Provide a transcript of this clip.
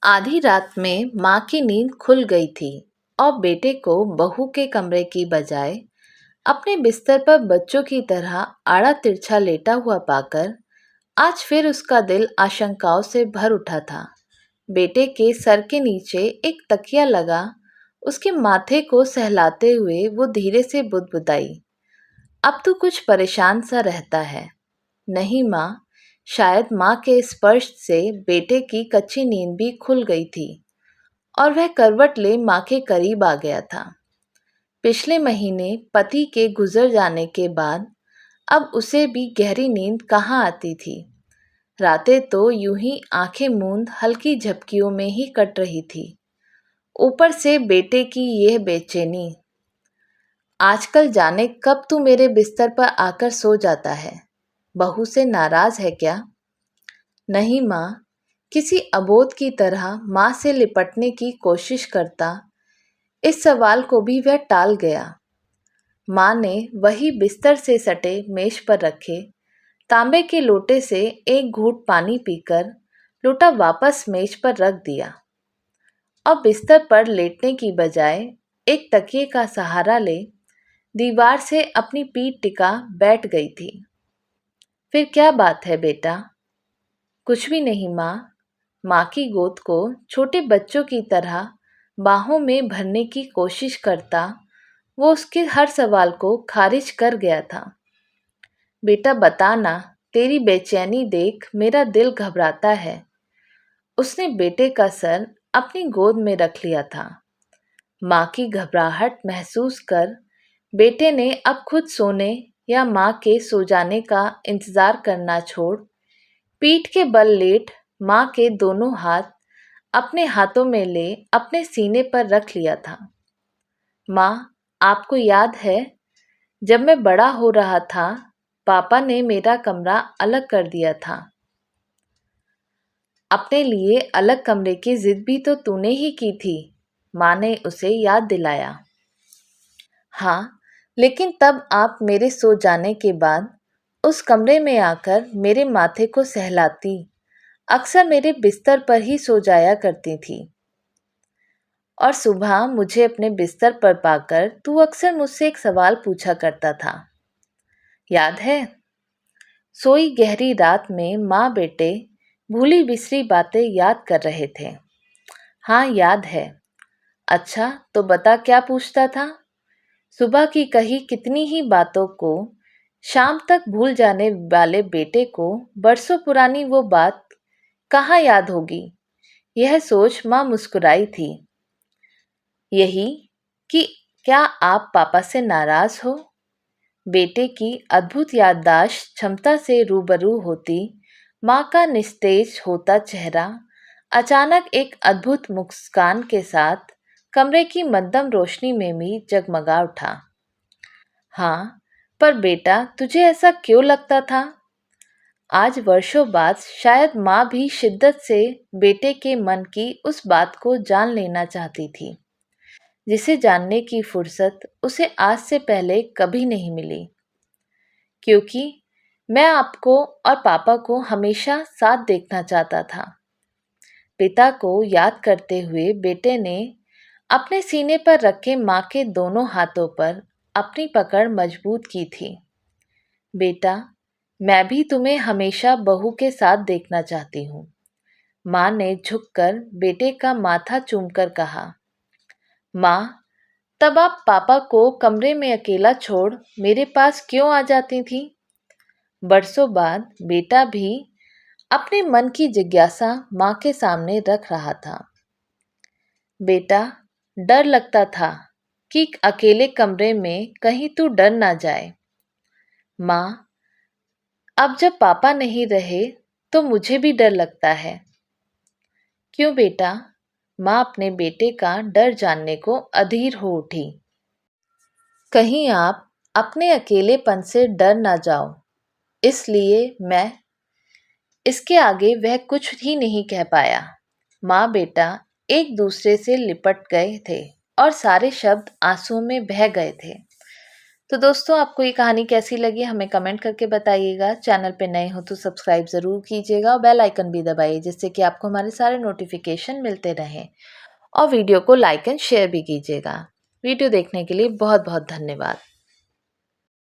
आधी रात में माँ की नींद खुल गई थी और बेटे को बहू के कमरे की बजाय अपने बिस्तर पर बच्चों की तरह आड़ा तिरछा लेटा हुआ पाकर आज फिर उसका दिल आशंकाओं से भर उठा था। बेटे के सर के नीचे एक तकिया लगा उसके माथे को सहलाते हुए वो धीरे से बुदबुदाई, अब तू कुछ परेशान सा रहता है। नहीं माँ, शायद माँ के स्पर्श से बेटे की कच्ची नींद भी खुल गई थी और वह करवट ले माँ के करीब आ गया था। पिछले महीने पति के गुजर जाने के बाद अब उसे भी गहरी नींद कहाँ आती थी। रातें तो यूं ही आंखें मूंद हल्की झपकियों में ही कट रही थी। ऊपर से बेटे की यह बेचैनी। आजकल जाने कब तू मेरे बिस्तर पर आकर सो जाता है। बहू से नाराज है क्या? नहीं माँ, किसी अबोध की तरह माँ से लिपटने की कोशिश करता इस सवाल को भी वह टाल गया। माँ ने वही बिस्तर से सटे मेज पर रखे तांबे के लोटे से एक घूंट पानी पीकर लोटा वापस मेज पर रख दिया और बिस्तर पर लेटने की बजाय एक तकिए का सहारा ले दीवार से अपनी पीठ टिका बैठ गई थी। फिर क्या बात है बेटा? कुछ भी नहीं माँ। माँ की गोद को छोटे बच्चों की तरह बाहों में भरने की कोशिश करता वो उसके हर सवाल को खारिज कर गया था। बेटा बता ना, तेरी बेचैनी देख मेरा दिल घबराता है। उसने बेटे का सर अपनी गोद में रख लिया था। माँ की घबराहट महसूस कर बेटे ने अब खुद सोने या माँ के सो जाने का इंतजार करना छोड़ पीठ के बल लेट माँ के दोनों हाथ अपने हाथों में ले अपने सीने पर रख लिया था। माँ, आपको याद है जब मैं बड़ा हो रहा था पापा ने मेरा कमरा अलग कर दिया था। अपने लिए अलग कमरे की जिद भी तो तूने ही की थी, माँ ने उसे याद दिलाया। हाँ, लेकिन तब आप मेरे सो जाने के बाद उस कमरे में आकर मेरे माथे को सहलाती, अक्सर मेरे बिस्तर पर ही सो जाया करती थी और सुबह मुझे अपने बिस्तर पर पाकर तू अक्सर मुझसे एक सवाल पूछा करता था, याद है? सोई गहरी रात में माँ बेटे भूली बिसरी बातें याद कर रहे थे। हाँ याद है। अच्छा तो बता क्या पूछता था? सुबह की कही कितनी ही बातों को शाम तक भूल जाने वाले बेटे को बरसों पुरानी वो बात कहाँ याद होगी? यह सोच माँ मुस्कुराई थी। यही कि क्या आप पापा से नाराज हो? बेटे की अद्भुत याददाश्त क्षमता से रूबरू होती माँ का निस्तेज होता चेहरा अचानक एक अद्भुत मुस्कान के साथ कमरे की मध्यम रोशनी में भी जगमगा उठा। हाँ, पर बेटा तुझे ऐसा क्यों लगता था? आज वर्षों बाद शायद माँ भी शिद्दत से बेटे के मन की उस बात को जान लेना चाहती थी जिसे जानने की फुर्सत उसे आज से पहले कभी नहीं मिली। क्योंकि मैं आपको और पापा को हमेशा साथ देखना चाहता था। पिता को याद करते हुए बेटे ने अपने सीने पर रखे माँ के दोनों हाथों पर अपनी पकड़ मजबूत की थी। बेटा, मैं भी तुम्हें हमेशा बहू के साथ देखना चाहती हूँ। माँ ने झुककर बेटे का माथा चूमकर कहा। माँ, तब आप पापा को कमरे में अकेला छोड़ मेरे पास क्यों आ जाती थी? बरसों बाद बेटा भी अपने मन की जिज्ञासा माँ के सामने रख रहा था। बेटा, डर लगता था कि अकेले कमरे में कहीं तू डर ना जाए। माँ, अब जब पापा नहीं रहे तो मुझे भी डर लगता है। क्यों बेटा? माँ अपने बेटे का डर जानने को अधीर हो उठी। कहीं आप अपने अकेलेपन से डर ना जाओ, इसलिए मैं। इसके आगे वह कुछ ही नहीं कह पाया। माँ बेटा एक दूसरे से लिपट गए थे और सारे शब्द आंसुओं में बह गए थे। तो दोस्तों आपको ये कहानी कैसी लगी हमें कमेंट करके बताइएगा। चैनल पे नए हो तो सब्सक्राइब ज़रूर कीजिएगा और बेल आइकन भी दबाइए जिससे कि आपको हमारे सारे नोटिफिकेशन मिलते रहें। और वीडियो को लाइक एंड शेयर भी कीजिएगा। वीडियो देखने के लिए बहुत बहुत धन्यवाद।